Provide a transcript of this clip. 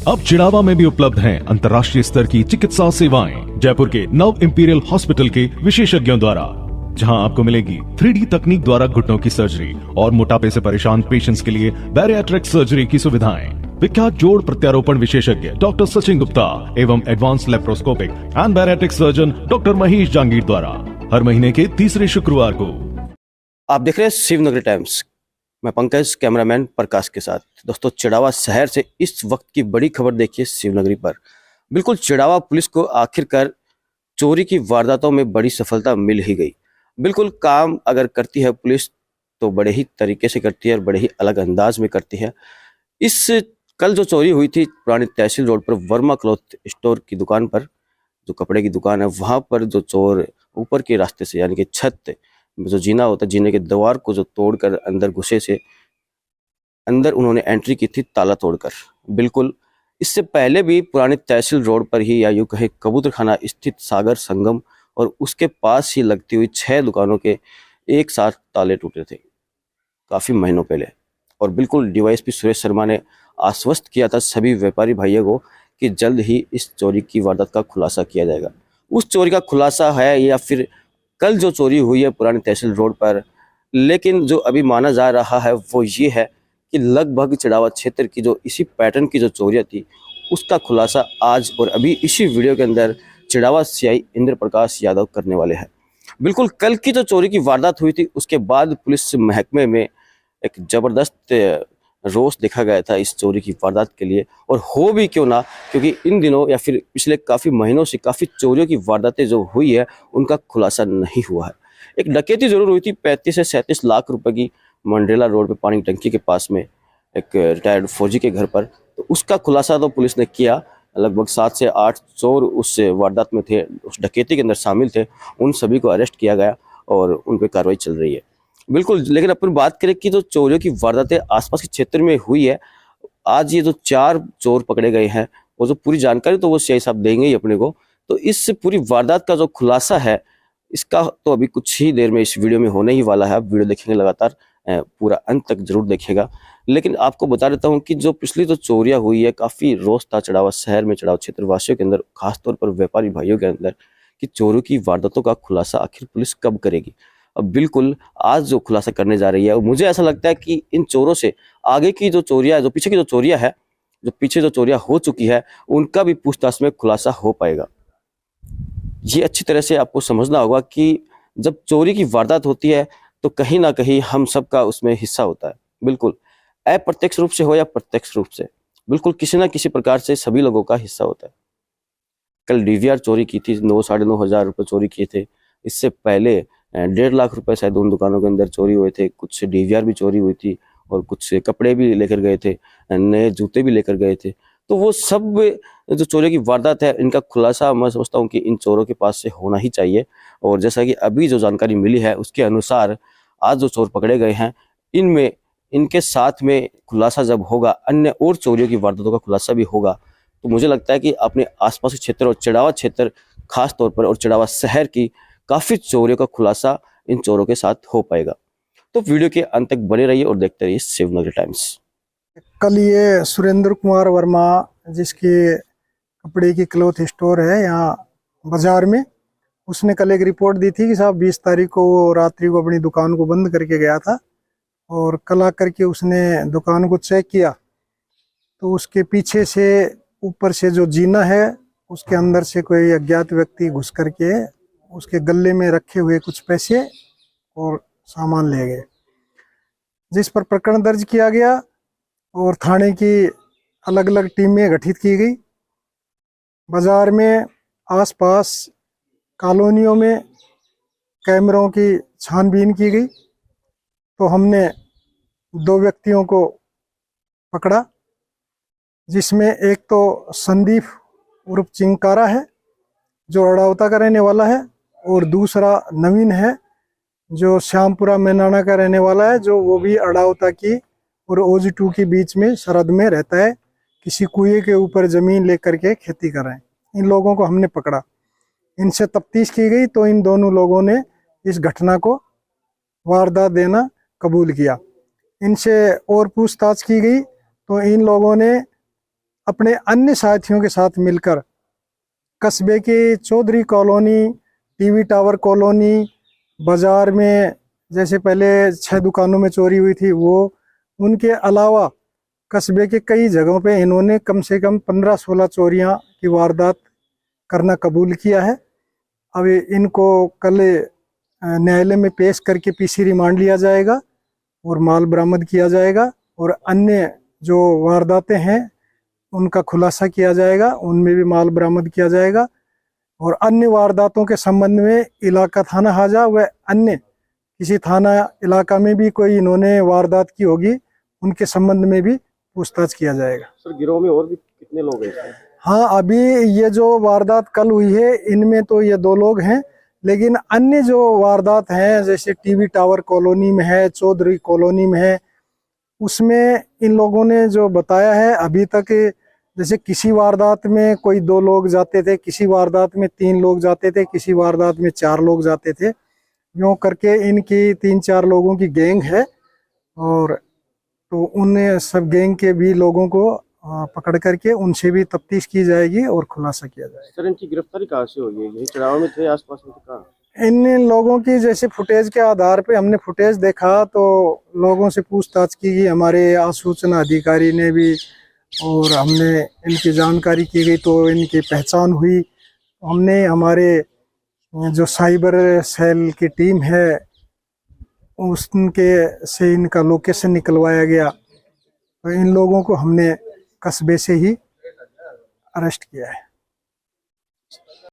अब चिड़ावा में भी उपलब्ध हैं अंतर्राष्ट्रीय स्तर की चिकित्सा सेवाएं। जयपुर के नव इंपीरियल हॉस्पिटल के विशेषज्ञों द्वारा, जहां आपको मिलेगी 3D तकनीक द्वारा घुटनों की सर्जरी और मोटापे से परेशान पेशेंट्स के लिए बैरिएट्रिक सर्जरी की सुविधाएं। विख्यात जोड़ प्रत्यारोपण विशेषज्ञ डॉक्टर सचिन गुप्ता एवं advance laparoscopic and bariatric surgeon doctor Mahesh Jangir द्वारा हर महीने के तीसरे शुक्रवार को। आप देख रहे हैं शिवनगरी टाइम्स। मैं पंकज, कैमरामैन प्रकाश के साथ। दोस्तों, चिड़ावा शहर से इस वक्त की बड़ी खबर देखिए शिवनगरी पर। बिल्कुल, चिड़ावा पुलिस को आखिरकार चोरी की वारदातों में बड़ी सफलता मिल ही गई। बिल्कुल, काम अगर करती है पुलिस तो बड़े ही तरीके से करती है और बड़े ही अलग अंदाज में करती है। कल जो चोरी हुई थी पुरानी तहसील रोड पर वर्मा क्लॉथ स्टोर की दुकान पर, जो कपड़े की दुकान है, वहां पर जो चोर ऊपर के रास्ते से, यानी कि छत जो जीना होता है, जीने के दीवार को जो तोड़कर अंदर घुसे से अंदर उन्होंने एंट्री की थी ताला तोड़कर। बिल्कुल, इससे पहले भी पुरानी तहसील रोड पर ही, या यूं कहे कबूतरखाना स्थित सागर संगम और उसके पास ही लगती हुई 6 दुकानों के एक साथ ताले टूटे थे काफी महीनों पहले। और बिल्कुल, डीवाईएसपी सुरेश शर्मा ने आश्वस्त किया था सभी व्यापारी भाइयों को कि जल्द ही इस चोरी की वारदात का खुलासा किया जाएगा। उस चोरी का खुलासा है या फिर कल जो चोरी हुई है पुरानी तहसील रोड पर, लेकिन जो अभी माना जा रहा है वो ये है कि लगभग चिड़ावा क्षेत्र की जो इसी पैटर्न की जो चोरियां थी उसका खुलासा आज और अभी इसी वीडियो के अंदर चिड़ावा सीआई इंद्र प्रकाश यादव करने वाले हैं। बिल्कुल, कल की जो चोरी की वारदात हुई थी उसके बाद पुलिस महकमे में एक जबरदस्त रोष देखा गया था इस चोरी की वारदात के लिए। और हो भी क्यों ना, क्योंकि इन दिनों या फिर पिछले काफ़ी महीनों से काफ़ी चोरियों की वारदातें जो हुई है उनका खुलासा नहीं हुआ है। एक डकैती जरूर हुई थी 35 से 37 लाख रुपए की मंडेला रोड पे पानी की टंकी के पास में एक रिटायर्ड फौजी के घर पर। तो उसका खुलासा तो पुलिस ने किया। लगभग 7 से 8 चोर उस वारदात में थे, उस डकैती के अंदर शामिल थे। उन सभी को अरेस्ट किया गया और उन पर कार्रवाई चल रही है। बिल्कुल, लेकिन अपन बात करें कि जो चोरियों की वारदातें आसपास के क्षेत्र में हुई है, आज ये जो 4 चोर पकड़े गए हैं, वो जो पूरी जानकारी तो वो सीआई साहब देंगे ही अपने को। तो इस पूरी वारदात का जो खुलासा है इसका तो अभी कुछ ही देर में इस वीडियो में होने ही वाला है। आप वीडियो देखेंगे लगातार, पूरा अंत तक जरूर देखेगा। लेकिन आपको बता देता हूँ कि जो पिछली जो चोरियां हुई है, काफी रोष था चिड़ावा शहर में, चिड़ावा क्षेत्र वासियों के अंदर, खासतौर पर व्यापारी भाइयों के अंदर, कि चोरों की वारदातों का खुलासा आखिर पुलिस कब करेगी। अब बिल्कुल, आज जो खुलासा करने जा रही है, मुझे ऐसा लगता है कि इन चोरों से आगे की जो चोरियां, जो पीछे की जो चोरियां है, जो पीछे जो चोरियां हो चुकी है, उनका भी पूछताछ में खुलासा हो पाएगा। ये अच्छी तरह से आपको समझना होगा कि जब चोरी की वारदात होती है तो कहीं ना कहीं हम सबका उसमें हिस्सा होता है। बिल्कुल, अप्रत्यक्ष रूप से हो या प्रत्यक्ष रूप से, बिल्कुल किसी ना किसी प्रकार से सभी लोगों का हिस्सा होता है। कल डीवीआर चोरी की थी, 9-9.5 रुपये चोरी किए थे। इससे पहले 1.5 लाख रुपए शायद उन दुकानों के अंदर चोरी हुए थे। कुछ डीवीआर भी चोरी हुई थी और कुछ कपड़े भी लेकर गए थे, नए जूते भी लेकर गए थे। तो वो सब जो चोरी की वारदात है, इनका खुलासा मैं समझता हूँ कि इन चोरों के पास से होना ही चाहिए। और जैसा कि अभी जो जानकारी मिली है उसके अनुसार आज जो चोर पकड़े गए हैं, इनमें इनके साथ में खुलासा जब होगा, अन्य और चोरियों की वारदातों का खुलासा भी होगा, तो मुझे लगता है कि अपने आसपास के क्षेत्र और चिड़ावा क्षेत्र खास तौर पर और चिड़ावा शहर की काफी चोरियों का खुलासा इन चोरों के साथ हो पाएगा। तो वीडियो के अंत तक बने रहिए और देखते रहिए शिवनगरी टाइम्स। कल ये सुरेंद्र कुमार वर्मा, जिसके कपड़े की क्लॉथ स्टोर है यहाँ बाजार में, उसने कल एक रिपोर्ट दी थी कि साहब 20 तारीख को वो रात्रि को अपनी दुकान को बंद करके गया था। और कल आकर के उसने दुकान को चेक किया तो उसके पीछे से, ऊपर से जो जीना है, उसके अंदर से कोई अज्ञात व्यक्ति घुस करके उसके गले में रखे हुए कुछ पैसे और सामान ले गए, जिस पर प्रकरण दर्ज किया गया और थाने की अलग अलग टीमें गठित की गई। बाजार में आसपास कॉलोनियों में कैमरों की छानबीन की गई तो हमने 2 व्यक्तियों को पकड़ा, जिसमें एक तो संदीप उर्फ चिंकारा है जो अड़ावता का रहने वाला है, और दूसरा नवीन है जो श्यामपुरा मैनाना का रहने वाला है, जो वो भी अड़ावता की और OG2 के बीच में सरहद में रहता है। किसी कुएं के ऊपर जमीन लेकर के खेती कर रहे हैं। इन लोगों को हमने पकड़ा, इनसे तफ्तीश की गई तो इन दोनों लोगों ने इस घटना को वारदात देना कबूल किया। इनसे और पूछताछ की गई तो इन लोगों ने अपने अन्य साथियों के साथ मिलकर कस्बे की Chaudhary colony, TV tower colony, बाज़ार में जैसे पहले 6 दुकानों में चोरी हुई थी वो, उनके अलावा कस्बे के कई जगहों पे इन्होंने कम से कम 15-16 चोरियां की वारदात करना कबूल किया है। अब इनको कल न्यायालय में पेश करके पीसी रिमांड लिया जाएगा और माल बरामद किया जाएगा और अन्य जो वारदातें हैं उनका खुलासा किया जाएगा, उनमें भी माल बरामद किया जाएगा। और अन्य वारदातों के संबंध में इलाका थाना हाजा व अन्य किसी थाना इलाका में भी कोई इन्होंने वारदात की होगी, उनके संबंध में भी पूछताछ किया जाएगा। सर गिरोह में और भी कितने लोग हैं? हाँ, अभी ये जो वारदात कल हुई है इनमें तो ये 2 लोग हैं, लेकिन अन्य जो वारदात हैं जैसे टीवी टावर कॉलोनी में है, चौधरी कॉलोनी में है, उसमें इन लोगों ने जो बताया है अभी तक, जैसे किसी वारदात में कोई 2 लोग जाते थे, किसी वारदात में 3 लोग जाते थे, किसी वारदात में 4 लोग जाते थे। यूँ करके इनकी 3-4 लोगों की गैंग है और तो उन सब गैंग के भी लोगों को पकड़ करके उनसे भी तफ्तीश की जाएगी और खुलासा किया जाएगा। सर इनकी गिरफ्तारी कहाँ से हुई है? यही चढ़ावा में थे, आसपास में थे, कहाँ? इन लोगों की जैसे फुटेज के आधार पे हमने फुटेज देखा तो लोगों से पूछताछ की गई, हमारे आसूचना अधिकारी ने भी, और हमने इनकी जानकारी की गई तो इनकी पहचान हुई। हमने हमारे जो साइबर सेल की टीम है उसके से इनका लोकेशन निकलवाया गया, तो इन लोगों को हमने कस्बे से ही अरेस्ट किया है।